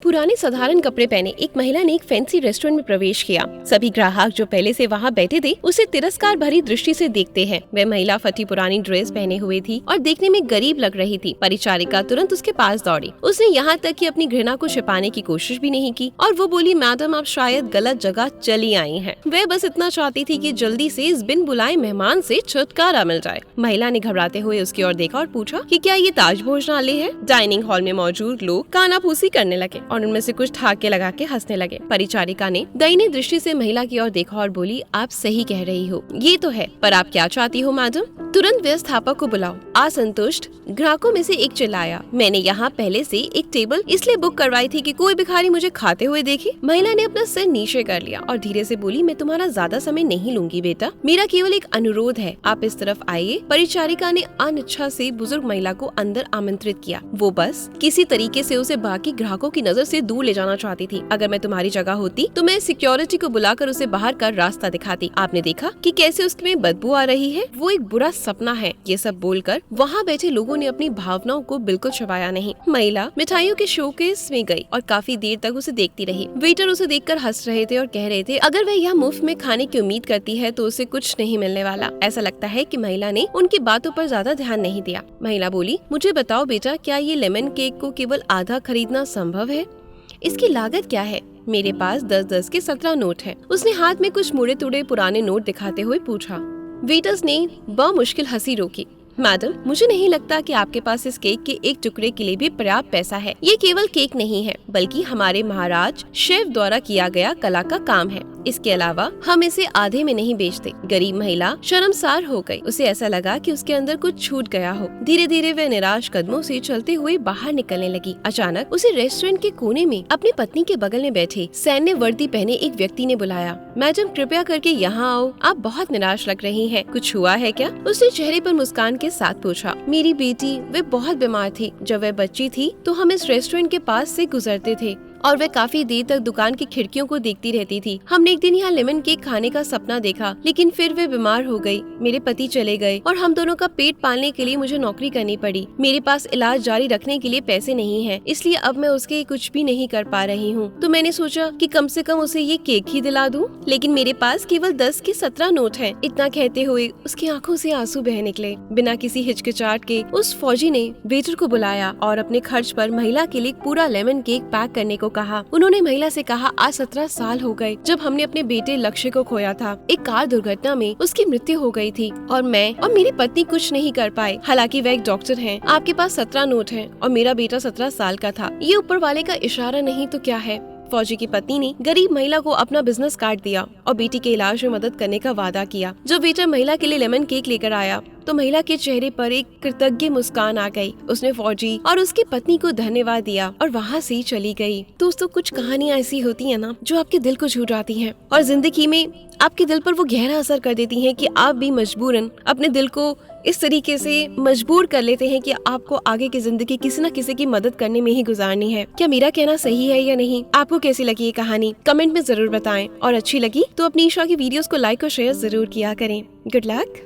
पुराने साधारण कपड़े पहने एक महिला ने एक फैंसी रेस्टोरेंट में प्रवेश किया। सभी ग्राहक जो पहले से वहाँ बैठे थे उसे तिरस्कार भरी दृष्टि से देखते हैं। वह महिला फटी पुरानी ड्रेस पहने हुए थी और देखने में गरीब लग रही थी। परिचारिका तुरंत उसके पास दौड़ी। उसने यहाँ तक कि अपनी घृणा को छिपाने की कोशिश भी नहीं की और वो बोली, मैडम आप शायद गलत जगह चली आई हैं। वह बस इतना चाहती थी कि जल्दी से इस बिन बुलाए मेहमान से छुटकारा मिल जाए। महिला ने घबराते हुए उसकी ओर देखा और पूछा कि क्या ये ताज भोजनालय है। डाइनिंग हॉल में मौजूद लोग कानाफूसी करने लगे और उनमें से कुछ ठहाके लगा के हंसने लगे। परिचारिका ने दयनीय दृष्टि से महिला की ओर देखा और बोली, आप सही कह रही हो, ये तो है, पर आप क्या चाहती हो मैडम? तुरंत व्यवस्थापक को बुलाओ। असंतुष्ट ग्राहकों में से एक चिल्लाया, मैंने यहाँ पहले से एक टेबल इसलिए बुक करवाई थी कि कोई भिखारी मुझे खाते हुए देखे। महिला ने अपना सिर नीचे कर लिया और धीरे से बोली, मैं तुम्हारा ज्यादा समय नहीं लूंगी बेटा, मेरा केवल एक अनुरोध है, आप इस तरफ आइए। परिचारिका ने अनिच्छा से बुजुर्ग महिला को अंदर आमंत्रित किया। वो बस किसी तरीके से उसे बाकी ग्राहकों की नजर से दूर ले जाना चाहती थी। अगर मैं तुम्हारी जगह होती तो मैं सिक्योरिटी को बुलाकर उसे बाहर का रास्ता दिखाती। आपने देखा कि कैसे उसमें बदबू आ रही है, वो एक बुरा सपना है। ये सब बोलकर वहाँ बैठे लोगों ने अपनी भावनाओं को बिल्कुल छुपाया नहीं। महिला मिठाइयों के शोकेस में गई और काफी देर तक उसे देखती रही। वेटर उसे देखकर हंस रहे थे और कह रहे थे, अगर वह यहाँ मुफ्त में खाने की उम्मीद करती है तो उसे कुछ नहीं मिलने वाला। ऐसा लगता है कि महिला ने उनकी बातों पर ज्यादा ध्यान नहीं दिया। महिला बोली, मुझे बताओ बेटा, क्या ये लेमन केक को केवल आधा खरीदना संभव है? इसकी लागत क्या है? मेरे पास 10-10 के 17 नोट हैं। उसने हाथ में कुछ मुड़े तुड़े पुराने नोट दिखाते हुए पूछा। वेटर्स ने मुश्किल हंसी रोकी। मैडम, मुझे नहीं लगता कि आपके पास इस केक के एक टुकड़े के लिए भी पर्याप्त पैसा है। ये केवल केक नहीं है, बल्कि हमारे महाराज शेफ द्वारा किया गया कला का काम है। इसके अलावा हम इसे आधे में नहीं बेचते। गरीब महिला शर्मसार हो गई। उसे ऐसा लगा कि उसके अंदर कुछ छूट गया हो। धीरे धीरे वह निराश कदमों से चलते हुए बाहर निकलने लगी। अचानक उसे रेस्टोरेंट के कोने में अपनी पत्नी के बगल में बैठे सैन्य वर्दी पहने एक व्यक्ति ने बुलाया, मैडम कृपया करके यहाँ आओ, आप बहुत निराश लग रही हैं। कुछ हुआ है क्या? उसने चेहरे पर मुस्कान के साथ पूछा। मेरी बेटी, वे बहुत बीमार थी। जब वह बच्ची थी तो हम इस रेस्टोरेंट के पास से गुजरते थे और वह काफी देर तक दुकान की खिड़कियों को देखती रहती थी। हमने एक दिन यहाँ लेमन केक खाने का सपना देखा, लेकिन फिर वे बीमार हो गई। मेरे पति चले गए और हम दोनों का पेट पालने के लिए मुझे नौकरी करनी पड़ी। मेरे पास इलाज जारी रखने के लिए पैसे नहीं हैं, इसलिए अब मैं उसके कुछ भी नहीं कर पा रही हूँ। तो मैंने सोचा कि कम से कम उसे ये केक ही दिला दूँ, लेकिन मेरे पास केवल 10 के 17 नोट हैं। इतना कहते हुए उसकी आंखों से आंसू बह निकले। बिना किसी हिचकिचाहट के उस फौजी ने वेटर को बुलाया और अपने खर्च पर महिला के लिए पूरा लेमन केक पैक करने को कहा। उन्होंने महिला से कहा, आज 17 साल हो गए जब हमने अपने बेटे लक्ष्य को खोया था। एक कार दुर्घटना में उसकी मृत्यु हो गई थी और मैं और मेरी पत्नी कुछ नहीं कर पाए। हालांकि वह एक डॉक्टर हैं। आपके पास 17 नोट हैं और मेरा बेटा 17 साल का था। ये ऊपर वाले का इशारा नहीं तो क्या है? फौजी की पत्नी ने गरीब महिला को अपना बिजनेस कार्ड दिया और बेटी के इलाज में मदद करने का वादा किया। जब वेटर महिला के लिए लेमन केक लेकर आया तो महिला के चेहरे पर एक कृतज्ञ मुस्कान आ गई। उसने फौजी और उसकी पत्नी को धन्यवाद दिया और वहाँ से चली गई। दोस्तों, कुछ कहानियाँ ऐसी होती हैं ना जो आपके दिल को छू जाती हैं और जिंदगी में आपके दिल पर वो गहरा असर कर देती हैं कि आप भी मजबूरन अपने दिल को इस तरीके से मजबूर कर लेते हैं कि आपको आगे की जिंदगी किसी न किसी की मदद करने में ही गुजारनी है। क्या मेरा कहना सही है या नहीं? आपको कैसी लगी ये कहानी कमेंट में जरूर बताएं और अच्छी लगी तो अपनी ईशा की वीडियोस को लाइक और शेयर जरूर किया करें। Good luck.